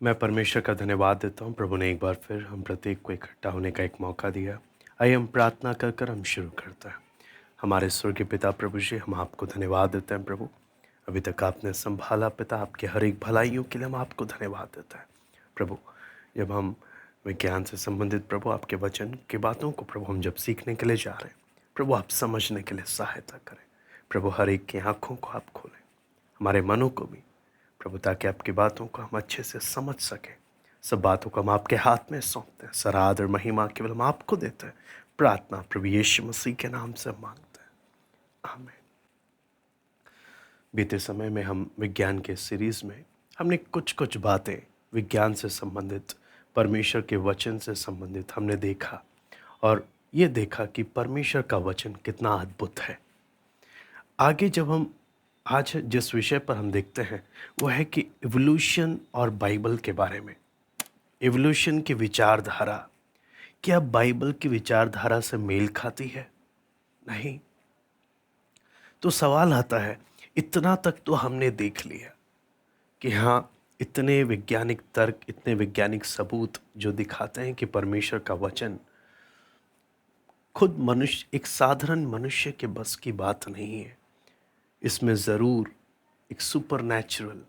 मैं परमेश्वर का धन्यवाद देता हूँ। प्रभु ने एक बार फिर हम प्रत्येक को इकट्ठा होने का एक मौका दिया। आइए हम प्रार्थना कर कर हम शुरू करते हैं। हमारे स्वर्गीय पिता प्रभु जी, हम आपको धन्यवाद देते हैं प्रभु। अभी तक आपने संभाला पिता, आपके हर एक भलाइयों के लिए हम आपको धन्यवाद देते हैं प्रभु। जब हम विज्ञान से संबंधित प्रभु आपके वचन की बातों को प्रभु हम जब सीखने के लिए जा रहे हैं प्रभु, आप समझने के लिए सहायता करें प्रभु। हर एक की आँखों को आप खोलें, हमारे मनों को भी प्रभु, ताकि आपकी बातों को हम अच्छे से समझ सकें। सब बातों को हम आपके हाथ में सौंपते हैं। सराध और महिमा केवल हम आपको देते हैं। प्रार्थना प्रभु यीशु मसीह के नाम से मांगते हैं, आमीन। बीते समय में हम विज्ञान के सीरीज़ में हमने कुछ कुछ बातें विज्ञान से संबंधित, परमेश्वर के वचन से संबंधित हमने देखा, और ये देखा कि परमेश्वर का वचन कितना अद्भुत है। आगे जब हम आज जिस विषय पर हम देखते हैं वो है कि इवोल्यूशन और बाइबल के बारे में। इवोल्यूशन की विचारधारा क्या बाइबल की विचारधारा से मेल खाती है? नहीं। तो सवाल आता है, इतना तक तो हमने देख लिया कि हाँ, इतने वैज्ञानिक तर्क, इतने वैज्ञानिक सबूत जो दिखाते हैं कि परमेश्वर का वचन खुद मनुष्य, एक साधारण मनुष्य के बस की बात नहीं है। इसमें ज़रूर एक सुपरनैचुरल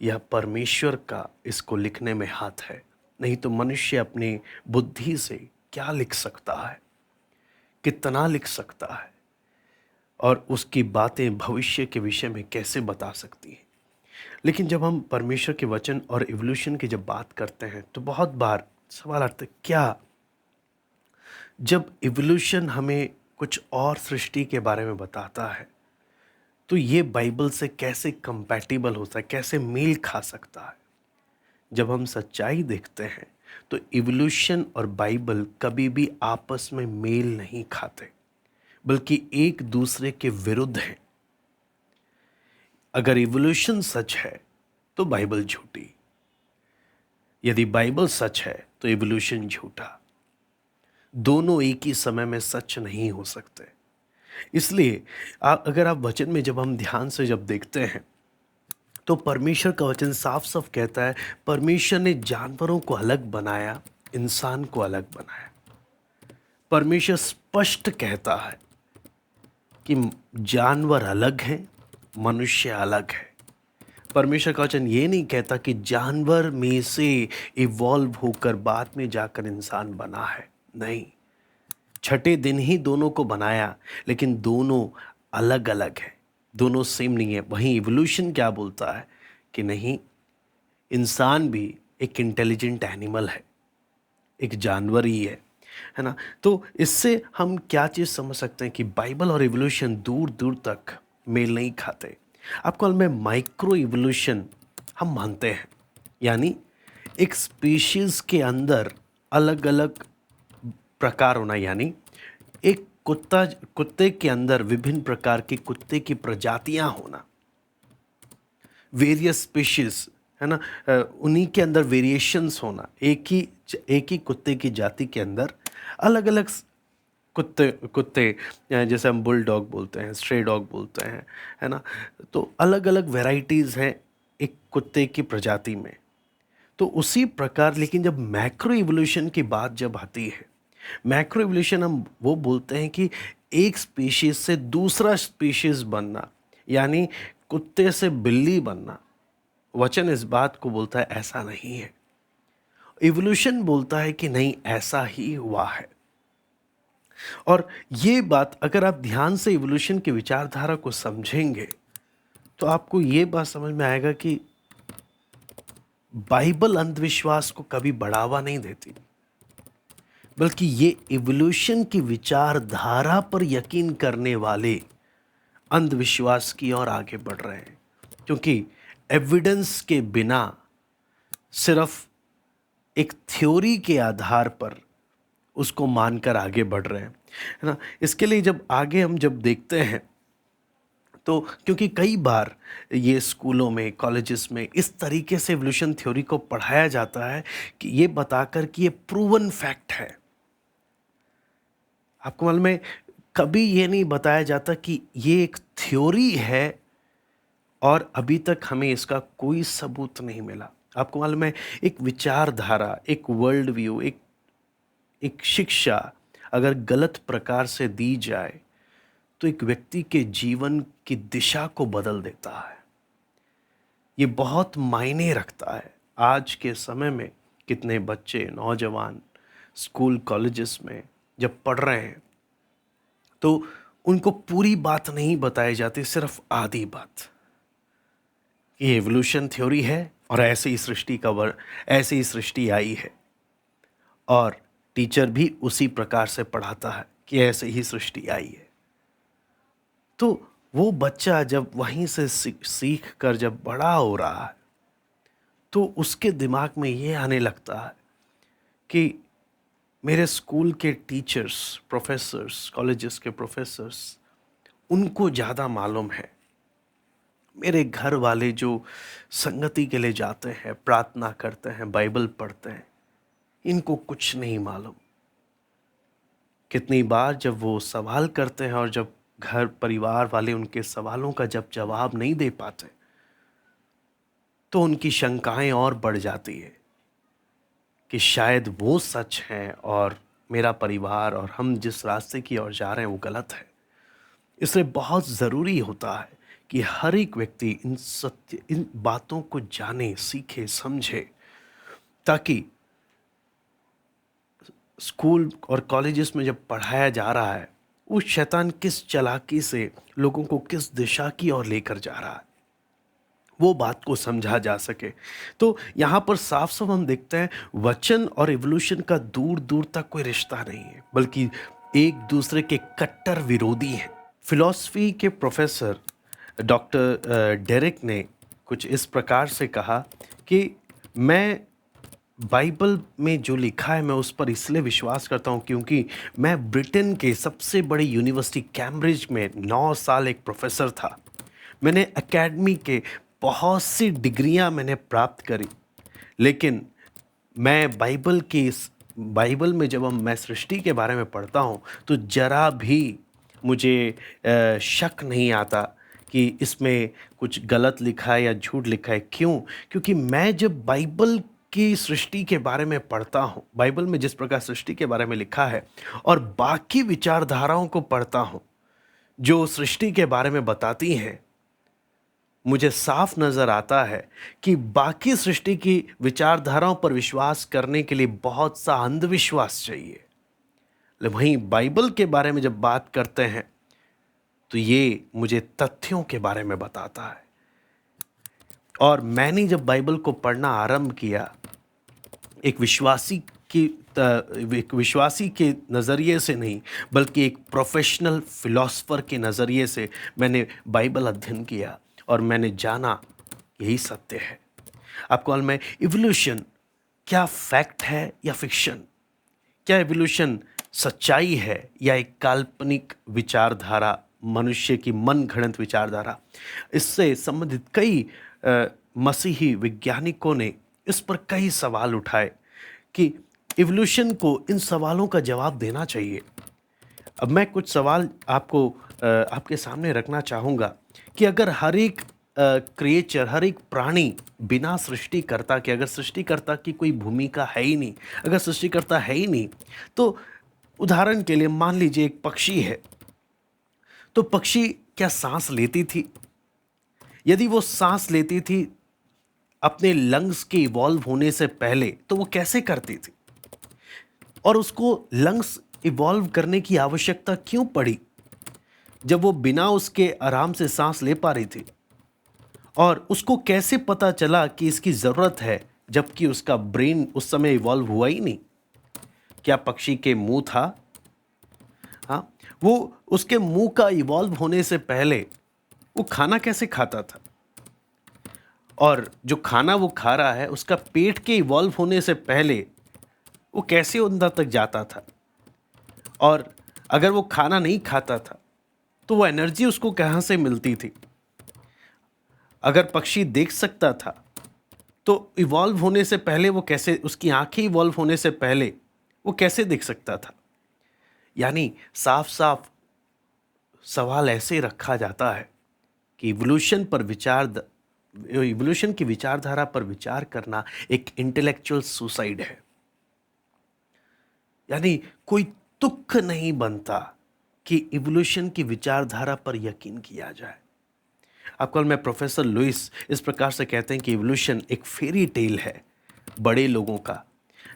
या परमेश्वर का इसको लिखने में हाथ है। नहीं तो मनुष्य अपनी बुद्धि से क्या लिख सकता है, कितना लिख सकता है, और उसकी बातें भविष्य के विषय में कैसे बता सकती हैं। लेकिन जब हम परमेश्वर के वचन और इवोल्यूशन की जब बात करते हैं तो बहुत बार सवाल आता है, क्या जब इवोल्यूशन हमें कुछ और सृष्टि के बारे में बताता है तो ये बाइबल से कैसे कंपैटिबल होता है, कैसे मेल खा सकता है? जब हम सच्चाई देखते हैं तो इवोल्यूशन और बाइबल कभी भी आपस में मेल नहीं खाते, बल्कि एक दूसरे के विरुद्ध हैं। अगर इवोल्यूशन सच है तो बाइबल झूठी, यदि बाइबल सच है तो इवोल्यूशन झूठा। दोनों एक ही समय में सच नहीं हो सकते। इसलिए अगर आप वचन में जब हम ध्यान से जब देखते हैं तो परमेश्वर का वचन साफ साफ कहता है, परमेश्वर ने जानवरों को अलग बनाया, इंसान को अलग बनाया। परमेश्वर स्पष्ट कहता है कि जानवर अलग हैं, मनुष्य अलग है। परमेश्वर का वचन ये नहीं कहता कि जानवर में से इवॉल्व होकर बाद में जाकर इंसान बना है। नहीं, छठे दिन ही दोनों को बनाया, लेकिन दोनों अलग अलग है, दोनों सेम नहीं है। वहीं इवोल्यूशन क्या बोलता है कि नहीं, इंसान भी एक इंटेलिजेंट एनिमल है, एक जानवर ही है ना। तो इससे हम क्या चीज़ समझ सकते हैं कि बाइबल और इवोल्यूशन दूर दूर तक मेल नहीं खाते। आपको में माइक्रो इवोल्यूशन हम मानते हैं, यानी एक स्पीशीज़ के अंदर अलग अलग प्रकार होना, यानी एक कुत्ते के अंदर विभिन्न प्रकार के कुत्ते की प्रजातियां होना, वेरियस स्पीशीज, है ना। उन्हीं के अंदर वेरिएशंस होना, एक ही कुत्ते की जाति के अंदर अलग अलग कुत्ते कुत्ते जैसे हम बुल डॉग बोलते हैं, स्ट्रे डॉग बोलते हैं, है ना। तो अलग अलग वैरायटीज़ हैं एक कुत्ते की प्रजाति में। तो उसी प्रकार, लेकिन जब मैक्रो इवोल्यूशन की बात जब आती है, मैक्रो इवोल्यूशन हम वो बोलते हैं कि एक स्पीशीज से दूसरा स्पीशीज बनना, यानी कुत्ते से बिल्ली बनना। वचन इस बात को बोलता है ऐसा नहीं है। इवोल्यूशन बोलता है कि नहीं, ऐसा ही हुआ है। और ये बात अगर आप ध्यान से इवोल्यूशन की विचारधारा को समझेंगे तो आपको ये बात समझ में आएगा कि बाइबल अंधविश्वास को कभी बढ़ावा नहीं देती, बल्कि ये इवोल्यूशन की विचारधारा पर यकीन करने वाले अंधविश्वास की ओर आगे बढ़ रहे हैं। क्योंकि एविडेंस के बिना, सिर्फ एक थ्योरी के आधार पर उसको मानकर आगे बढ़ रहे हैं, है ना। इसके लिए जब आगे हम जब देखते हैं तो क्योंकि कई बार ये स्कूलों में, कॉलेजेस में इस तरीके से एवोल्यूशन थ्योरी को पढ़ाया जाता है कि ये बताकर कि ये प्रूवन फैक्ट है। आपको मालूम है, कभी ये नहीं बताया जाता कि ये एक थ्योरी है और अभी तक हमें इसका कोई सबूत नहीं मिला। आपको मालूम है, एक विचारधारा, एक वर्ल्ड व्यू, एक एक शिक्षा अगर गलत प्रकार से दी जाए तो एक व्यक्ति के जीवन की दिशा को बदल देता है। ये बहुत मायने रखता है। आज के समय में कितने बच्चे, नौजवान स्कूल कॉलेजेस में जब पढ़ रहे हैं तो उनको पूरी बात नहीं बताई जाती, सिर्फ आधी बात। ये एवोल्यूशन थ्योरी है और ऐसे ही सृष्टि आई है, और टीचर भी उसी प्रकार से पढ़ाता है कि ऐसे ही सृष्टि आई है। तो वो बच्चा जब वहीं से सीख कर जब बड़ा हो रहा है तो उसके दिमाग में ये आने लगता है कि मेरे स्कूल के टीचर्स, प्रोफेसर्स, कॉलेजेस के प्रोफेसर्स, उनको ज़्यादा मालूम है। मेरे घर वाले जो संगति के लिए जाते हैं, प्रार्थना करते हैं, बाइबल पढ़ते हैं, इनको कुछ नहीं मालूम। कितनी बार जब वो सवाल करते हैं और जब घर परिवार वाले उनके सवालों का जब जवाब नहीं दे पाते तो उनकी शंकाएं और बढ़ जाती है कि शायद वो सच हैं और मेरा परिवार और हम जिस रास्ते की ओर जा रहे हैं वो गलत है। इसलिए बहुत ज़रूरी होता है कि हर एक व्यक्ति इन बातों को जाने, सीखे, समझे, ताकि स्कूल और कॉलेजेस में जब पढ़ाया जा रहा है वो शैतान किस चालाकी से लोगों को किस दिशा की ओर लेकर जा रहा है वो बात को समझा जा सके। तो यहाँ पर साफ साफ हम देखते हैं वचन और इवोल्यूशन का दूर दूर तक कोई रिश्ता नहीं है, बल्कि एक दूसरे के कट्टर विरोधी हैं। फिलॉसफी के प्रोफेसर डॉक्टर डेरेक ने कुछ इस प्रकार से कहा कि मैं बाइबल में जो लिखा है मैं उस पर इसलिए विश्वास करता हूँ क्योंकि मैं ब्रिटेन के सबसे बड़ी यूनिवर्सिटी कैम्ब्रिज में 9 साल एक प्रोफेसर था। मैंने एकेडमी के बहुत सी डिग्रियां मैंने प्राप्त करी, लेकिन मैं बाइबल में जब मैं सृष्टि के बारे में पढ़ता हूँ तो जरा भी मुझे शक नहीं आता कि इसमें कुछ गलत लिखा है या झूठ लिखा है। क्यों? क्योंकि मैं जब बाइबल की सृष्टि के बारे में पढ़ता हूँ, बाइबल में जिस प्रकार सृष्टि के बारे में लिखा है, और बाकी विचारधाराओं को पढ़ता हूँ जो सृष्टि के बारे में बताती हैं, मुझे साफ नज़र आता है कि बाकी सृष्टि की विचारधाराओं पर विश्वास करने के लिए बहुत सा अंधविश्वास चाहिए। वहीं बाइबल के बारे में जब बात करते हैं तो ये मुझे तथ्यों के बारे में बताता है। और मैंने जब बाइबल को पढ़ना आरंभ किया एक विश्वासी के नज़रिए से नहीं, बल्कि एक प्रोफेशनल फिलॉसफर के नज़रिए से मैंने बाइबल अध्ययन किया और मैंने जाना यही सत्य है। आपको मालूम है इवोल्यूशन क्या फैक्ट है या फिक्शन? क्या इवोल्यूशन सच्चाई है या एक काल्पनिक विचारधारा, मनुष्य की मन घड़ंत विचारधारा? इससे संबंधित कई मसीही वैज्ञानिकों ने इस पर कई सवाल उठाए कि इवोल्यूशन को इन सवालों का जवाब देना चाहिए। अब मैं कुछ सवाल आपके सामने रखना चाहूँगा कि अगर हर एक क्रिएचर, हर एक प्राणी बिना सृष्टिकर्ता के, अगर सृष्टिकर्ता की कोई भूमिका है ही नहीं, अगर सृष्टिकर्ता है ही नहीं, तो उदाहरण के लिए मान लीजिए एक पक्षी है, तो पक्षी क्या सांस लेती थी? यदि वो सांस लेती थी अपने लंग्स के इवॉल्व होने से पहले, तो वो कैसे करती थी? और उसको लंग्स इवॉल्व करने की आवश्यकता क्यों पड़ी जब वो बिना उसके आराम से सांस ले पा रही थी? और उसको कैसे पता चला कि इसकी ज़रूरत है जबकि उसका ब्रेन उस समय इवॉल्व हुआ ही नहीं? क्या पक्षी के मुंह था? हाँ, वो उसके मुंह का इवॉल्व होने से पहले वो खाना कैसे खाता था? और जो खाना वो खा रहा है उसका पेट के इवॉल्व होने से पहले वो कैसे अंदर तक जाता था? और अगर वो खाना नहीं खाता था तो वो एनर्जी उसको कहाँ से मिलती थी? अगर पक्षी देख सकता था तो इवॉल्व होने से पहले वो कैसे, उसकी आंखें इवॉल्व होने से पहले वो कैसे देख सकता था? यानी साफ साफ सवाल ऐसे रखा जाता है कि इवोल्यूशन पर इवोल्यूशन की विचारधारा पर विचार करना एक इंटेलेक्चुअल सुसाइड है। यानी कोई तुक नहीं बनता कि इवोल्यूशन की विचारधारा पर यकीन किया जाए। आपको मैं प्रोफेसर लुइस इस प्रकार से कहते हैं कि इवोल्यूशन एक फेरी टेल है बड़े लोगों का,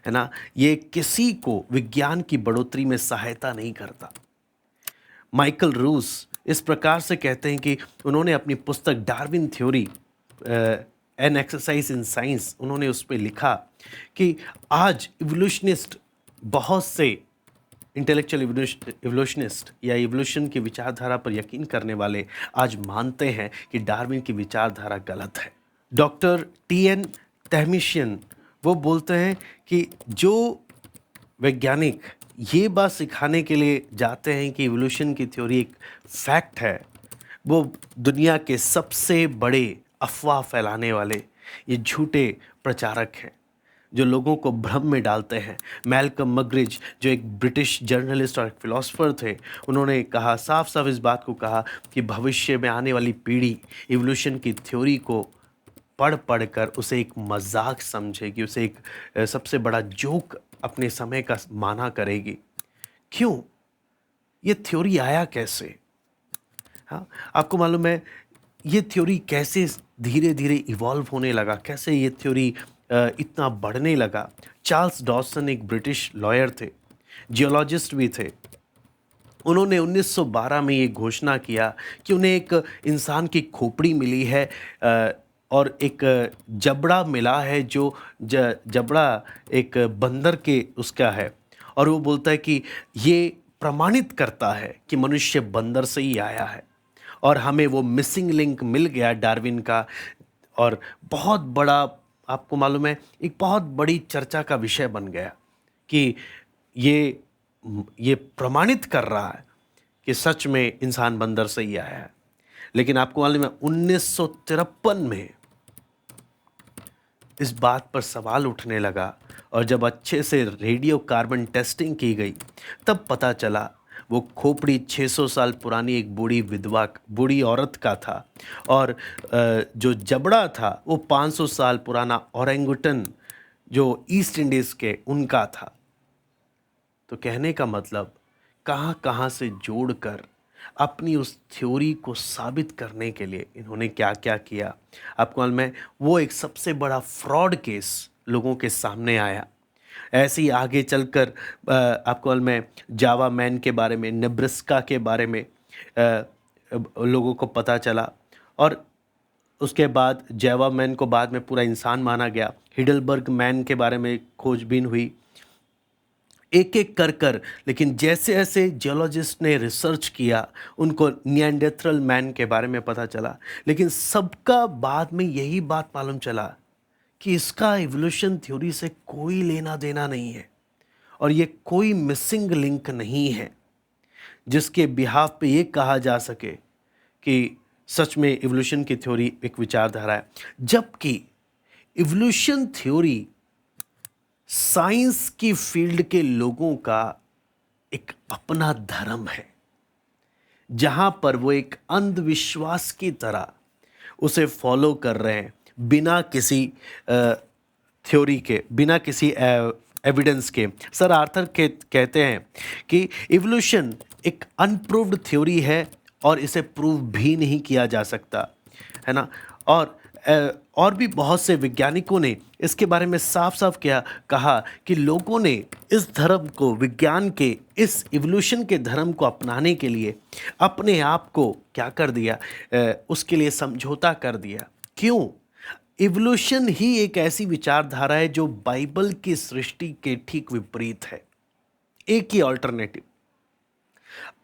है ना। ये किसी को विज्ञान की बढ़ोतरी में सहायता नहीं करता। माइकल रूस इस प्रकार से कहते हैं कि उन्होंने अपनी पुस्तक Darwin theory an exercise in science, उन्होंने उस पर लिखा कि आज इवोल्यूशनिस्ट, बहुत से इंटेलेक्चुअल इवोल्यूशनिस्ट या इवोल्यूशन की विचारधारा पर यकीन करने वाले आज मानते हैं कि डार्विन की विचारधारा गलत है। Doctor TN. तहमीशियन वो बोलते हैं कि जो वैज्ञानिक ये बात सिखाने के लिए जाते हैं कि इवोल्यूशन की थ्योरी एक फैक्ट है, वो दुनिया के सबसे बड़े अफवाह फैलाने वाले ये झूठे प्रचारक हैं जो लोगों को भ्रम में डालते हैं। मैल्कम मगरिज जो एक ब्रिटिश जर्नलिस्ट और एक फिलोसोफर थे, उन्होंने कहा, साफ साफ इस बात को कहा कि भविष्य में आने वाली पीढ़ी इवोल्यूशन की थ्योरी को पढ़ कर उसे एक मजाक समझेगी, उसे एक सबसे बड़ा जोक अपने समय का माना करेगी। क्यों? ये थ्योरी आया कैसे? हाँ, आपको मालूम है ये थ्योरी कैसे धीरे धीरे इवॉल्व होने लगा, कैसे ये थ्योरी इतना बढ़ने लगा। चार्ल्स डॉसन एक ब्रिटिश लॉयर थे, जियोलॉजिस्ट भी थे। उन्होंने 1912 में ये घोषणा किया कि उन्हें एक इंसान की खोपड़ी मिली है और एक जबड़ा मिला है जो जबड़ा एक बंदर के उसका है, और वो बोलता है कि ये प्रमाणित करता है कि मनुष्य बंदर से ही आया है। और हमें वो मिसिंग लिंक मिल गया डार्विन का, और बहुत बड़ा, आपको मालूम है, एक बहुत बड़ी चर्चा का विषय बन गया कि ये ये प्रमाणित कर रहा है कि सच में इंसान बंदर से ही आया है। लेकिन आपको मालूम है 1953 में इस बात पर सवाल उठने लगा, और जब अच्छे से रेडियो कार्बन टेस्टिंग की गई तब पता चला वो खोपड़ी 600 साल पुरानी एक बूढ़ी औरत का था, और जो जबड़ा था वो 500 साल पुराना ओरेंगुटन जो ईस्ट इंडीज़ के उनका था। तो कहने का मतलब कहाँ कहाँ से जोड़कर अपनी उस थ्योरी को साबित करने के लिए इन्होंने क्या क्या किया। आपको मालूम है वो एक सबसे बड़ा फ्रॉड केस लोगों के सामने आया। ऐसे ही आगे चलकर आपको मालूम है जावा मैन के बारे में, नेब्रास्का के बारे में लोगों को पता चला, और उसके बाद जावा मैन को बाद में पूरा इंसान माना गया। हिडलबर्ग मैन के बारे में खोजबीन हुई, एक एक कर लेकिन जैसे जैसे जियोलॉजिस्ट ने रिसर्च किया उनको निएंडरथल मैन के बारे में पता चला। लेकिन सबका बाद में यही बात मालूम चला कि इसका इवोल्यूशन थ्योरी से कोई लेना देना नहीं है, और ये कोई मिसिंग लिंक नहीं है जिसके बिहाफ पे ये कहा जा सके कि सच में इवोल्यूशन की थ्योरी एक विचारधारा है। जबकि इवोल्यूशन थ्योरी साइंस की फील्ड के लोगों का एक अपना धर्म है, जहां पर वो एक अंधविश्वास की तरह उसे फॉलो कर रहे हैं, बिना किसी थ्योरी के, बिना किसी एविडेंस के। सर आर्थर के कहते हैं कि इवोल्यूशन एक अनप्रूव्ड थ्योरी है और इसे प्रूव भी नहीं किया जा सकता, है ना। और भी बहुत से वैज्ञानिकों ने इसके बारे में साफ साफ क्या कहा कि लोगों ने इस धर्म को, विज्ञान के इस इवोल्यूशन के धर्म को अपनाने के लिए अपने आप को क्या कर दिया, उसके लिए समझौता कर दिया। क्यों? इवोल्यूशन ही एक ऐसी विचारधारा है जो बाइबल की सृष्टि के ठीक विपरीत है। एक ही ऑल्टरनेटिव,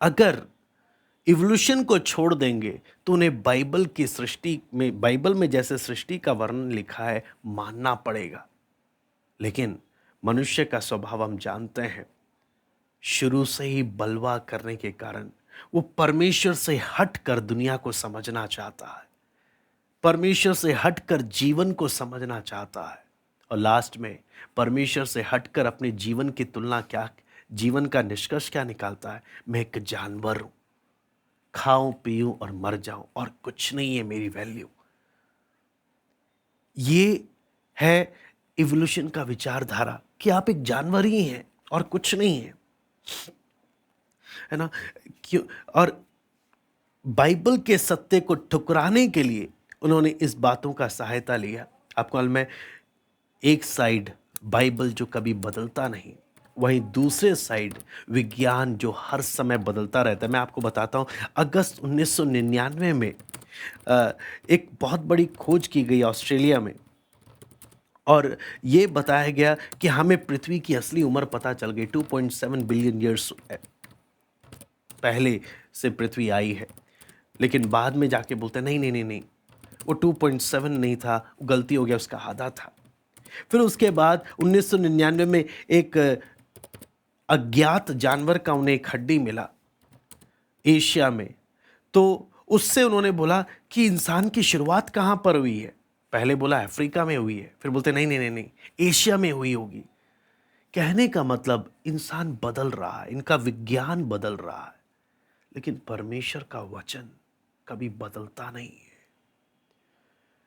अगर इवोल्यूशन को छोड़ देंगे तो उन्हें बाइबल की सृष्टि में, बाइबल में जैसे सृष्टि का वर्णन लिखा है, मानना पड़ेगा। लेकिन मनुष्य का स्वभाव हम जानते हैं, शुरू से ही बलवा करने के कारण वो परमेश्वर से हटकर दुनिया को समझना चाहता है, परमेश्वर से हटकर जीवन को समझना चाहता है, और लास्ट में परमेश्वर से हटकर अपने जीवन की तुलना क्या, जीवन का निष्कर्ष क्या निकालता है, मैं एक जानवर हूं, खाऊं पीऊं और मर जाऊं और कुछ नहीं है मेरी वैल्यू। ये है इवोल्यूशन का विचारधारा कि आप एक जानवर ही हैं और कुछ नहीं है, है ना? क्यों? और बाइबल के सत्य को ठुकराने के लिए उन्होंने इस बातों का सहायता लिया। आपको मालूम है, एक साइड बाइबल जो कभी बदलता नहीं, वहीं दूसरे साइड विज्ञान जो हर समय बदलता रहता है। मैं आपको बताता हूँ, अगस्त 1999 में एक बहुत बड़ी खोज की गई ऑस्ट्रेलिया में, और ये बताया गया कि हमें पृथ्वी की असली उम्र पता चल गई। 2.7 बिलियन ईयर्स पहले से पृथ्वी आई है। लेकिन बाद में जाके बोलते हैं नहीं नहीं नहीं नहीं, वो 2.7 नहीं था, गलती हो गया, उसका आधा था। फिर उसके बाद 1999 में एक अज्ञात जानवर का उन्हें एक हड्डी मिला एशिया में। तो उससे उन्होंने बोला कि इंसान की शुरुआत कहाँ पर हुई है। पहले बोला अफ्रीका में हुई है, फिर बोलते नहीं नहीं नहीं नहीं, एशिया में हुई होगी। कहने का मतलब इंसान बदल रहा है, इनका विज्ञान बदल रहा है, लेकिन परमेश्वर का वचन कभी बदलता नहीं है।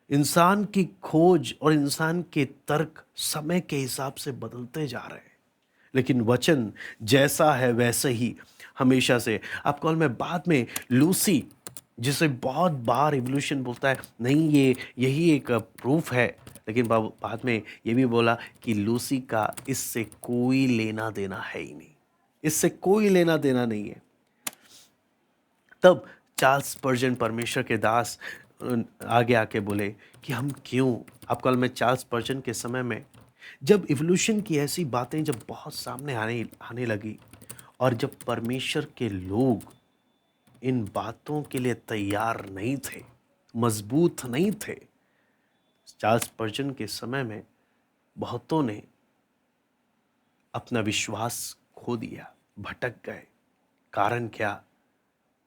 इंसान की खोज और इंसान के तर्क समय के हिसाब से बदलते जा रहे हैं, लेकिन वचन जैसा है वैसे ही हमेशा से। आपको मैं बाद में लूसी, जिसे बहुत बार इवोल्यूशन बोलता है नहीं ये यही एक प्रूफ है, लेकिन बाद में ये भी बोला कि लूसी का इससे कोई लेना देना है ही नहीं, इससे कोई लेना देना नहीं है। तब चार्ल्स स्पर्जन, परमेश्वर के दास, आगे आके बोले कि हम क्यों। आपको मैं चार्ल्स स्पर्जन के समय में जब इवोल्यूशन की ऐसी बातें जब बहुत सामने आने आने लगी, और जब परमेश्वर के लोग इन बातों के लिए तैयार नहीं थे, मजबूत नहीं थे, चार्ल्स स्पर्जन के समय में बहुतों ने अपना विश्वास खो दिया, भटक गए। कारण क्या?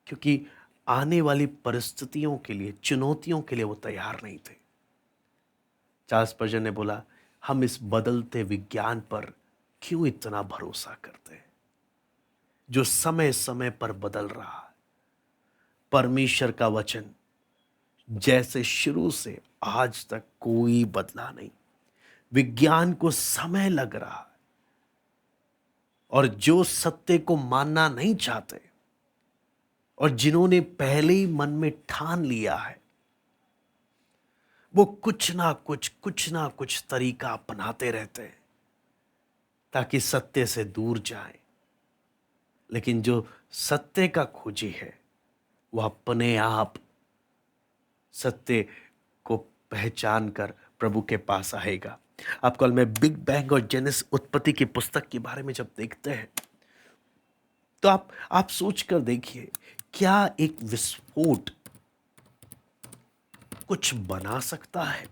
क्योंकि आने वाली परिस्थितियों के लिए, चुनौतियों के लिए वो तैयार नहीं थे। चार्ल्स स्पर्जन ने बोला हम इस बदलते विज्ञान पर क्यों इतना भरोसा करते हैं, जो समय समय पर बदल रहा है। परमेश्वर का वचन जैसे शुरू से आज तक कोई बदला नहीं। विज्ञान को समय लग रहा है, और जो सत्य को मानना नहीं चाहते और जिन्होंने पहले ही मन में ठान लिया है, वो कुछ ना कुछ तरीका अपनाते रहते हैं ताकि सत्य से दूर जाएं। लेकिन जो सत्य का खोजी है, वह अपने आप सत्य को पहचान कर प्रभु के पास आएगा। आपको मैं बिग बैंग और जेनेसिस, उत्पत्ति की पुस्तक के बारे में जब देखते हैं, तो आप सोच कर देखिए, क्या एक विस्फोट कुछ बना सकता है?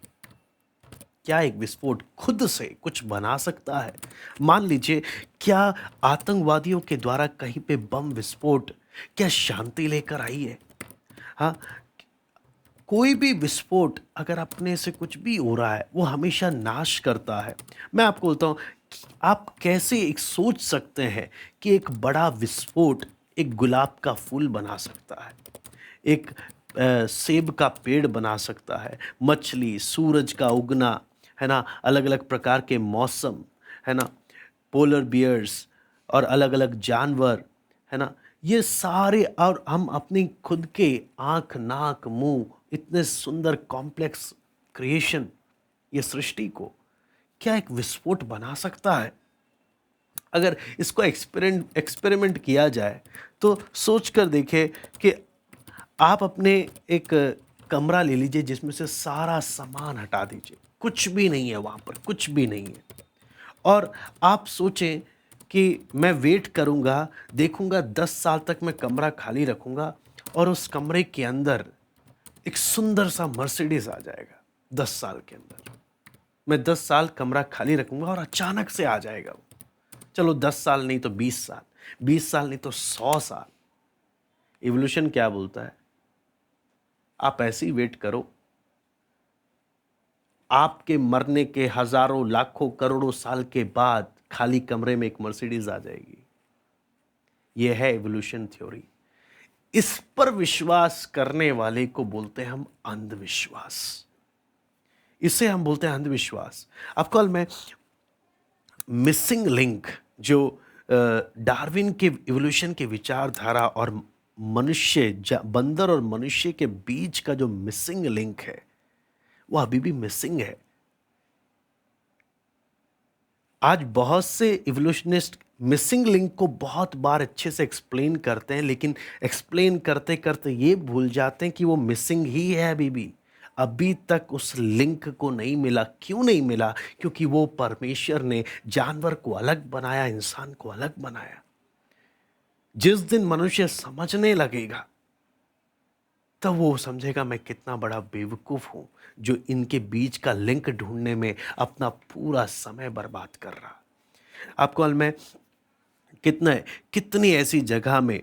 क्या एक विस्फोट खुद से कुछ बना सकता है? मान लीजिए, क्या आतंकवादियों के द्वारा कहीं पे बम विस्फोट क्या शांति लेकर आई है? हाँ, कोई भी विस्फोट अगर अपने से कुछ भी हो रहा है, वो हमेशा नाश करता है। मैं आपको बोलता हूँ, आप कैसे एक सोच सकते हैं कि एक बड़ा विस्फोट एक गुलाब का फूल बना सकता है, एक सेब का पेड़ बना सकता है, मछली, सूरज का उगना, है ना, अलग अलग प्रकार के मौसम, है ना, पोलर बियर्स और अलग अलग जानवर, है ना, ये सारे, और हम अपनी खुद के आँख, नाक, मुंह, इतने सुंदर कॉम्प्लेक्स क्रिएशन, ये सृष्टि को क्या एक विस्फोट बना सकता है? अगर इसको एक्सपेरिमेंट किया जाए तो सोच कर देखें कि आप अपने एक कमरा ले लीजिए जिसमें से सारा सामान हटा दीजिए, कुछ भी नहीं है वहाँ पर, कुछ भी नहीं है, और आप सोचें कि मैं वेट करूँगा, देखूँगा 10 साल तक मैं कमरा खाली रखूँगा और उस कमरे के अंदर एक सुंदर सा मर्सिडीज आ जाएगा 10 साल के अंदर। मैं 10 साल कमरा खाली रखूँगा और अचानक से आ जाएगा वो। चलो 10 साल नहीं तो 20 साल, 20 साल नहीं तो 100 साल। इवोल्यूशन क्या बोलता है? आप ऐसे ही वेट करो, आपके मरने के हजारों, लाखों, करोड़ों साल के बाद खाली कमरे में एक मर्सिडीज आ जाएगी। यह है इवोल्यूशन थ्योरी। इस पर विश्वास करने वाले को बोलते हैं हम अंधविश्वास। इसे हम बोलते हैं अंधविश्वास। आपको मालूम है, मिसिंग लिंक जो डार्विन के इवोल्यूशन के विचारधारा और बंदर और मनुष्य के बीच का जो मिसिंग लिंक है, वो अभी भी मिसिंग है। आज बहुत से इवोल्यूशनिस्ट मिसिंग लिंक को बहुत बार अच्छे से एक्सप्लेन करते हैं, लेकिन एक्सप्लेन करते करते ये भूल जाते हैं कि वो मिसिंग ही है। अभी तक उस लिंक को नहीं मिला। क्यों नहीं मिला? क्योंकि वो परमेश्वर ने जानवर को अलग बनाया, इंसान को अलग बनाया। जिस दिन मनुष्य समझने लगेगा, तब वो समझेगा मैं कितना बड़ा बेवकूफ हूं जो इनके बीच का लिंक ढूंढने में अपना पूरा समय बर्बाद कर रहा। आपको मालूम है, कितनी ऐसी जगह में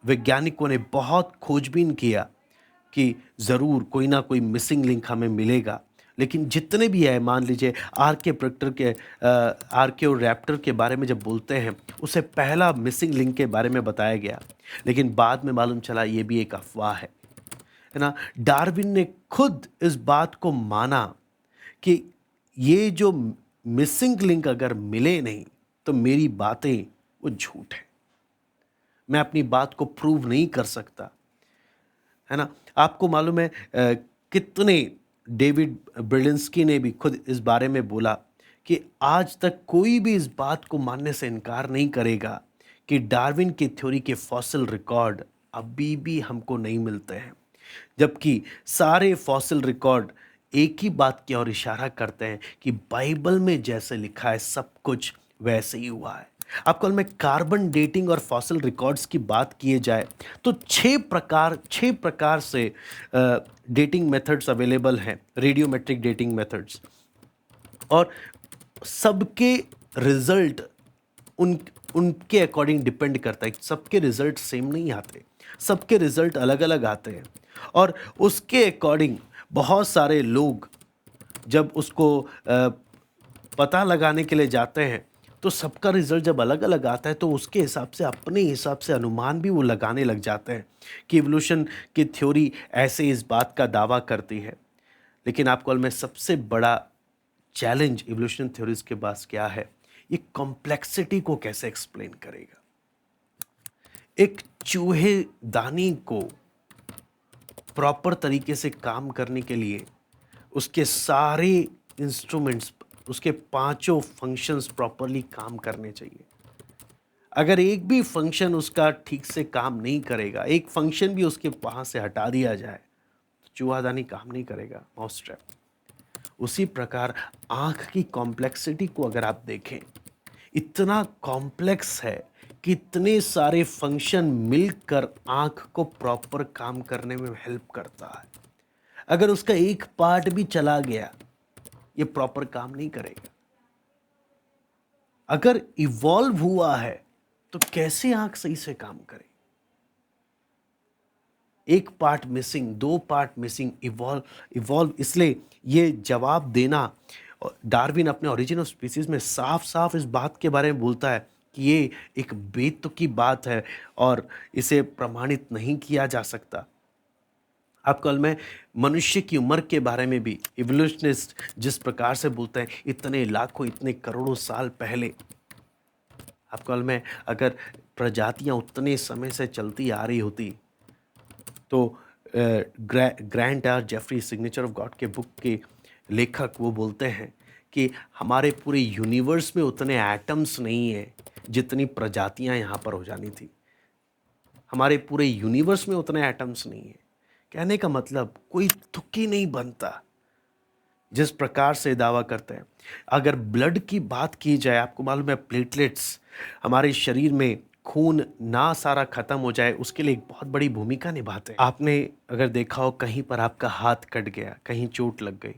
वैज्ञानिकों ने बहुत खोजबीन किया कि ज़रूर कोई ना कोई मिसिंग लिंक हमें मिलेगा। लेकिन जितने भी है, मान लीजिए आर्कियोरैप्टर के बारे में जब बोलते हैं, उसे पहला मिसिंग लिंक के बारे में बताया गया, लेकिन बाद में मालूम चला ये भी एक अफवाह है ना। डार्विन ने खुद इस बात को माना कि ये जो मिसिंग लिंक अगर मिले नहीं तो मेरी बातें वो झूठ है, मैं अपनी बात को प्रूव नहीं कर सकता, है ना। आपको मालूम है कितने डेविड ब्रिलिंस्की ने भी खुद इस बारे में बोला कि आज तक कोई भी इस बात को मानने से इनकार नहीं करेगा कि डार्विन की थ्योरी के फॉसिल रिकॉर्ड अभी भी हमको नहीं मिलते हैं, जबकि सारे फॉसिल रिकॉर्ड एक ही बात की ओर इशारा करते हैं कि बाइबल में जैसे लिखा है सब कुछ वैसे ही हुआ है। आपको में कार्बन डेटिंग और फॉसिल रिकॉर्ड्स की बात किए जाए तो छह प्रकार से डेटिंग मेथड्स अवेलेबल हैं, रेडियोमेट्रिक डेटिंग मेथड्स, और सबके रिजल्ट उन उनके अकॉर्डिंग डिपेंड करता है। सबके रिजल्ट सेम नहीं आते, सबके रिजल्ट अलग अलग आते हैं, और उसके अकॉर्डिंग बहुत सारे लोग जब उसको पता लगाने के लिए जाते हैं तो सबका रिजल्ट जब अलग अलग आता है तो उसके हिसाब से, अपने हिसाब से अनुमान भी वो लगाने लग जाते हैं कि इवोल्यूशन की थ्योरी ऐसे इस बात का दावा करती है। लेकिन आपको में सबसे बड़ा चैलेंज इवोल्यूशन थ्योरीज के पास क्या है? ये कॉम्प्लेक्सिटी को कैसे एक्सप्लेन करेगा। एक चूहेदानी को प्रॉपर तरीके से काम करने के लिए उसके सारे इंस्ट्रूमेंट्स, उसके पांचों फंक्शंस प्रॉपरली काम करने चाहिए। अगर एक भी फंक्शन उसका ठीक से काम नहीं करेगा, एक फंक्शन भी उसके वहां से हटा दिया जाए, तो चूहादानी काम नहीं करेगा, माउस ट्रैप। उसी प्रकार आंख की कॉम्प्लेक्सिटी को अगर आप देखें, इतना कॉम्प्लेक्स है कि इतने सारे फंक्शन मिलकर आंख को प्रॉपर काम करने में हेल्प करता है। अगर उसका एक पार्ट भी चला गया, ये प्रॉपर काम नहीं करेगा। अगर इवॉल्व हुआ है तो कैसे आंख सही से काम करे? एक पार्ट मिसिंग, दो पार्ट मिसिंग, इवॉल्व इसलिए ये जवाब देना, डार्विन अपने ओरिजिन ऑफ स्पीसीज में साफ साफ इस बात के बारे में बोलता है कि ये एक बेतुकी बात है और इसे प्रमाणित नहीं किया जा सकता। आप कल में मनुष्य की उम्र के बारे में भी इवोल्यूशनिस्ट जिस प्रकार से बोलते हैं, इतने लाखों, इतने करोड़ों साल पहले, आप कल में अगर प्रजातियां उतने समय से चलती आ रही होती तो Grant R Jeffrey signature of God के बुक के लेखक वो बोलते हैं कि हमारे पूरे यूनिवर्स में उतने एटम्स नहीं है जितनी प्रजातियां यहाँ पर हो जानी थी। हमारे पूरे यूनिवर्स में उतने एटम्स नहीं है। कहने का मतलब कोई तुक्की नहीं बनता जिस प्रकार से दावा करते हैं। अगर ब्लड की बात की जाए, आपको मालूम है प्लेटलेट्स हमारे शरीर में खून ना सारा खत्म हो जाए उसके लिए एक बहुत बड़ी भूमिका निभाते हैं। आपने अगर देखा हो कहीं पर आपका हाथ कट गया, कहीं चोट लग गई,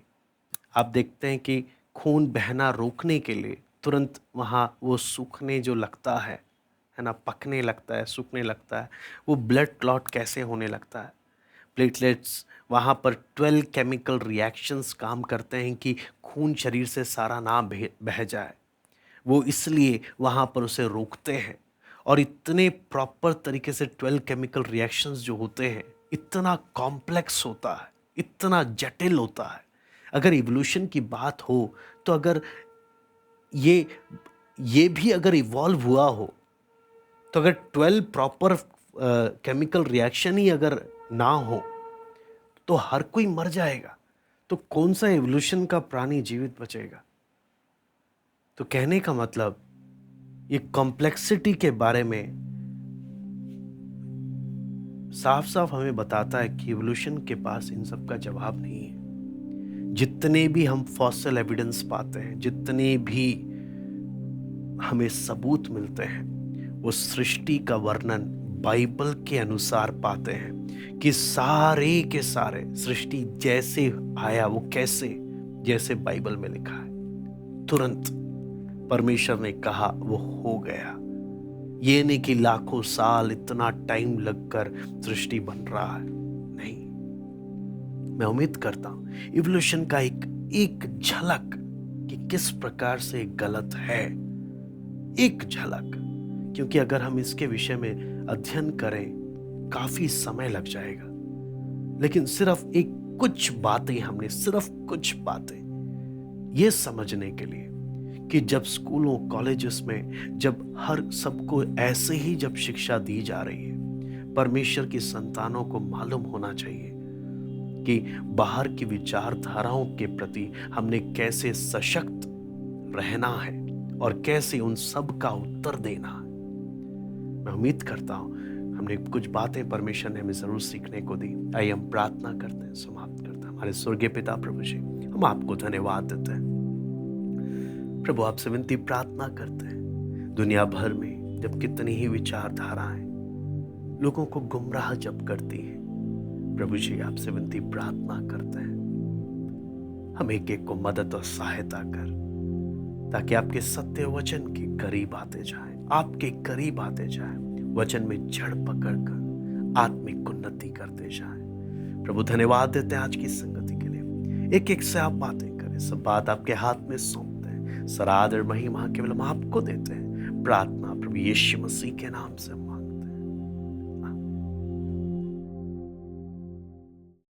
आप देखते हैं कि खून बहना रोकने के लिए तुरंत वहाँ वो सूखने जो लगता है ना, पकने लगता है, सूखने लगता है, वो ब्लड क्लॉट कैसे होने लगता है। प्लेटलेट्स वहाँ पर 12 केमिकल रिएक्शंस काम करते हैं कि खून शरीर से सारा ना बह जाए। वो इसलिए वहाँ पर उसे रोकते हैं, और इतने प्रॉपर तरीके से 12 केमिकल रिएक्शंस जो होते हैं, इतना कॉम्प्लेक्स होता है, इतना जटिल होता है। अगर इवोल्यूशन की बात हो तो अगर ये ये भी अगर इवॉल्व हुआ हो तो अगर 12 प्रॉपर केमिकल रिएक्शन ही अगर ना हो तो हर कोई मर जाएगा। तो कौन सा एवोल्यूशन का प्राणी जीवित बचेगा? तो कहने का मतलब ये कॉम्प्लेक्सिटी के बारे में साफ साफ हमें बताता है कि इवोल्यूशन के पास इन सब का जवाब नहीं है। जितने भी हम फॉसिल एविडेंस पाते हैं, जितने भी हमें सबूत मिलते हैं, वो सृष्टि का वर्णन बाइबल के अनुसार पाते हैं कि सारे के सारे सृष्टि जैसे आया वो कैसे, जैसे बाइबल में लिखा है, तुरंत परमेश्वर ने कहा वो हो गया। ये नहीं कि लाखों साल इतना टाइम लगकर सृष्टि बन रहा है, नहीं। मैं उम्मीद करता हूं इवोल्यूशन का एक झलक कि किस प्रकार से गलत है, एक झलक, क्योंकि अगर हम इसके विषय में अध्ययन करें काफी समय लग जाएगा। लेकिन सिर्फ कुछ बातें हमने सिर्फ कुछ बातें ये समझने के लिए कि जब स्कूलों कॉलेजेस में जब हर सबको ऐसे ही जब शिक्षा दी जा रही है, परमेश्वर की संतानों को मालूम होना चाहिए कि बाहर की विचारधाराओं के प्रति हमने कैसे सशक्त रहना है और कैसे उन सब का उत्तर देना है। मैं उम्मीद करता हूं हमने कुछ बातें परमेश्वर ने हमें जरूर सीखने को दी। आइए हम प्रार्थना करते हैं, समाप्त करते हैं। हमारे स्वर्गीय पिता प्रभु जी, हम आपको धन्यवाद देते हैं। प्रभु आपसे विनती प्रार्थना करते हैं, दुनिया भर में जब कितनी ही विचारधाराएं लोगों को गुमराह जब करती हैं, प्रभु जी आपसे विनती प्रार्थना करते हैं, हम एक एक को मदद और सहायता कर, ताकि आपके सत्य वचन के करीब आते जाएं, आपके करीब आते जाएं, वचन में जड़ पकड़कर आत्मिक उन्नति करते जाएं। प्रभु धन्यवाद देते हैं आज की संगति के लिए। एक एक से आप बातें करें, सब बात आपके हाथ में सौंपते हैं, सराद और महिमा केवल हम आपको देते हैं। प्रार्थना प्रभु यीशु मसीह के नाम से